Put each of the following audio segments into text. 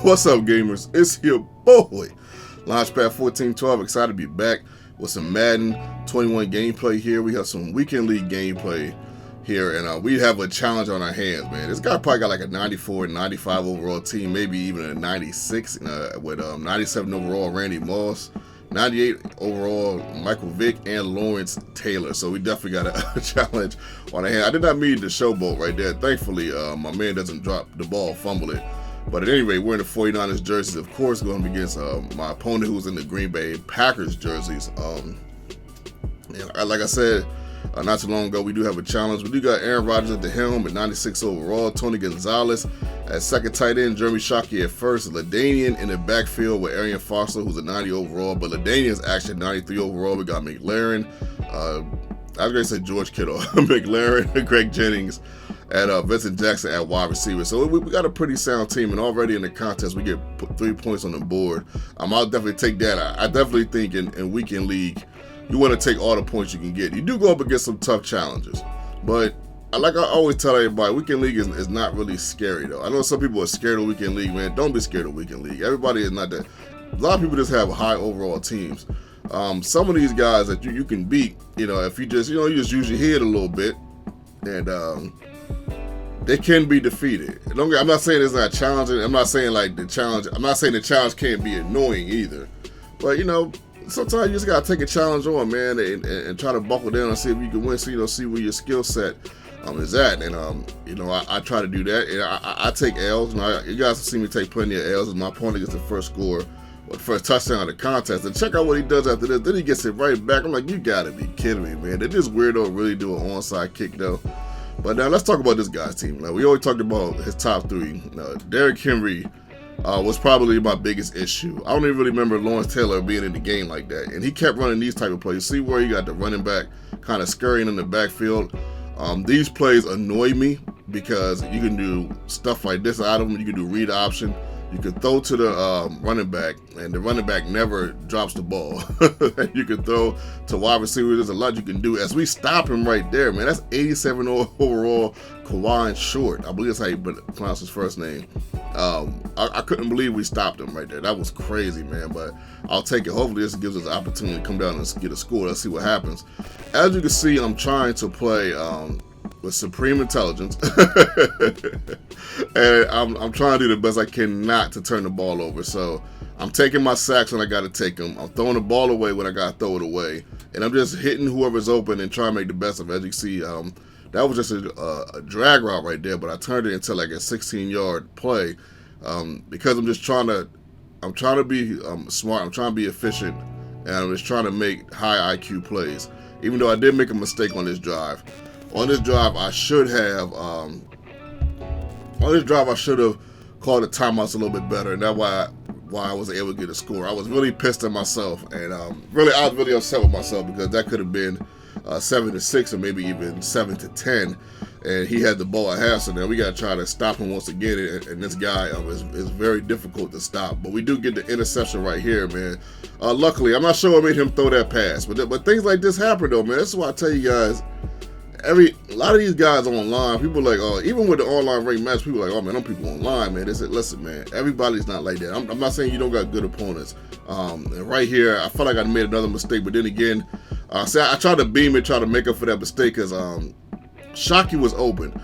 What's up, gamers? It's your boy, Launchpad 1412. Excited to be back with some Madden 21 gameplay here. We have some Weekend League gameplay here, and we have a challenge on our hands, man. This guy probably got like a 94, 95 overall team, maybe even a 96 with 97 overall Randy Moss, 98 overall Michael Vick, and Lawrence Taylor. So we definitely got a challenge on our hand. I did not mean to showboat right there. Thankfully, my man doesn't drop the ball, fumble it. But at any rate, we're in the 49ers jerseys, of course, going to be against my opponent who's in the Green Bay Packers jerseys. Like I said not too long ago, we do have a challenge. We do got Aaron Rodgers at the helm at 96 overall, Tony Gonzalez at second tight end, Jeremy Shockey at first, LaDainian in the backfield with Arian Foster, who's a 90 overall, but LaDainian is actually 93 overall. We got McLaren, I was going to say George Kittle, McLaren, Greg Jennings, and Vincent Jackson at wide receiver. So we got a pretty sound team, and already in the contest we get 3 points on the board. I'll definitely take that. I definitely think in Weekend League you want to take all the points you can get. You do go up against some tough challenges, but like I always tell everybody, Weekend League is not really scary though. I know some people are scared of Weekend League, man. Don't be scared of Weekend League. Everybody is not that. A lot of people just have high overall teams. Some of these guys that you can beat, if you just you just use your head a little bit, and they can be defeated. I'm not saying it's not challenging. I'm not saying the challenge can't be annoying either. But sometimes you just gotta take a challenge on, man, and try to buckle down and see if you can win. So see where your skill set is at. And I try to do that. And I take L's. You guys have seen me take plenty of L's. And my opponent gets the first score, or the first touchdown of the contest. And check out what he does after this. Then he gets it right back. I'm like, you gotta be kidding me, man. Did this weirdo really do an onside kick though? But now let's talk about this guy's team. We always talked about his top three. Derrick Henry was probably my biggest issue. I don't even really remember Lawrence Taylor being in the game like that. And he kept running these type of plays. See where you got the running back kind of scurrying in the backfield. These plays annoy me because you can do stuff like this out of them. You can do read option. You can throw to the running back, and the running back never drops the ball. You can throw to wide receiver. There's a lot you can do. As we stop him right there, man, that's 87 overall Kawan Short. I believe that's how you pronounce his first name. I couldn't believe we stopped him right there. That was crazy, man, but I'll take it. Hopefully this gives us an opportunity to come down and get a score. Let's see what happens. As you can see, I'm trying to play with supreme intelligence. And I'm trying to do the best I can not to turn the ball over. So I'm taking my sacks when I got to take them. I'm throwing the ball away when I got to throw it away. And I'm just hitting whoever's open and trying to make the best of it. As you can see, that was just a drag route right there, but I turned it into like a 16-yard play because I'm trying to be smart. I'm trying to be efficient, and I'm just trying to make high IQ plays. Even though I did make a mistake on this drive. On this drive, I should have called the timeouts a little bit better, and that's why I was able to get a score. I was really pissed at myself, and I was really upset with myself because that could have been 7-6 or maybe even 7-10, and he had the ball at half. So now we got to try to stop him once again, and this guy is very difficult to stop. But we do get the interception right here, man. Luckily, I'm not sure what made him throw that pass, but things like this happen though, man. That's why I tell you guys. A lot of these guys online, people like, even with the online ranked match, people are like, oh man, them people online, man. They said, listen, man, everybody's not like that. I'm not saying you don't got good opponents. And right here, I felt like I made another mistake, but then again, I tried to beam it, try to make up for that mistake because Shockey was open.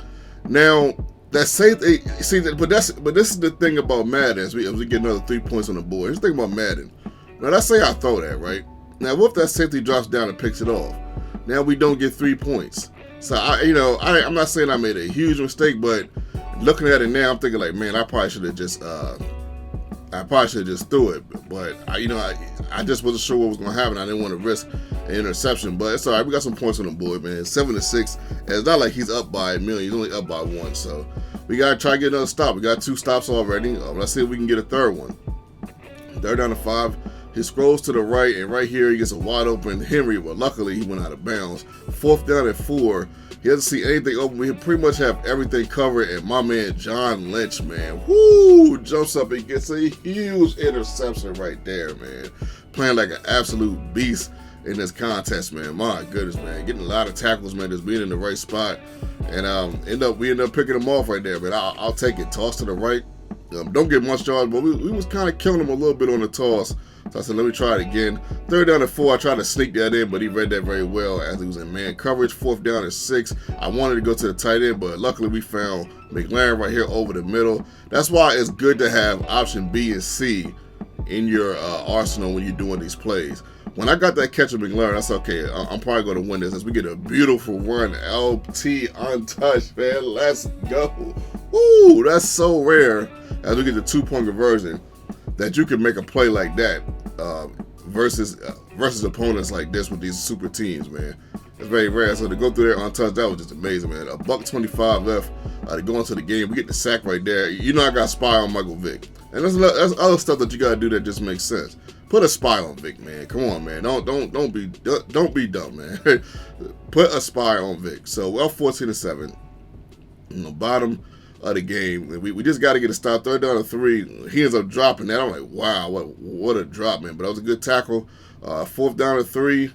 Now that safety, but this is the thing about Madden. As we get another 3 points on the board. Here's the thing about Madden. Now let's say I throw that right. Now what if that safety drops down and picks it off? Now we don't get 3 points. So I'm not saying I made a huge mistake, but looking at it now, I'm thinking like, man, I probably should have just threw it. But I just wasn't sure what was going to happen. I didn't want to risk an interception. But it's all right. We got some points on the board, man. 7-6. And it's not like he's up by a million. He's only up by 1. So we got to try to get another stop. We got 2 stops already. Let's see if we can get a third one. 3rd down to 5. He scrolls to the right, and right here he gets a wide open Henry. Well, luckily he went out of bounds. 4th down at 4. He doesn't see anything open. We pretty much have everything covered. And my man John Lynch, man, jumps up and gets a huge interception right there, man. Playing like an absolute beast in this contest, man. My goodness, man. Getting a lot of tackles, man. Just being in the right spot. And we end up picking him off right there, man. I'll take it. Toss to the right. don't get much yards, but we was kind of killing him a little bit on the toss. So I said, let me try it again. 3rd down and 4, I tried to sneak that in, but he read that very well as he was in man coverage. 4th down and 6, I wanted to go to the tight end, but luckily we found McLaren right here over the middle. That's why it's good to have option B and C in your arsenal when you're doing these plays. When I got that catch of McLaren, I said, okay, I'm probably going to win this as we get a beautiful run. LT untouched, man. Let's go. Ooh, that's so rare as we get the 2-point conversion that you can make a play like that versus opponents like this with these super teams, man. It's very rare. So to go through there untouched, that was just amazing, man. $1:25 left to go into the game. We get the sack right there. You know I got spy on Michael Vick. And that's other stuff that you got to do that just makes sense. Put a spy on Vick, man. Come on, man. Don't be dumb, man. Put a spy on Vick. So well, 14-7. Bottom of the game. We just got to get a stop. 3rd down and 3. He ends up dropping that. I'm like, wow, what a drop, man. But that was a good tackle. 4th down and 3.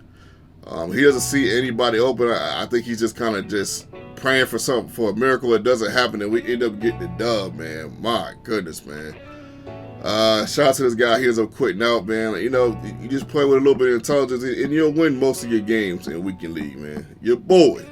He doesn't see anybody open. I think he's just kind of just praying for a miracle that doesn't happen, and we end up getting the dub, man. My goodness, man. Shout out to this guy. He ends up quitting out, man. You know, you just play with a little bit of intelligence, and you'll win most of your games in Weekend League, man. Your boy.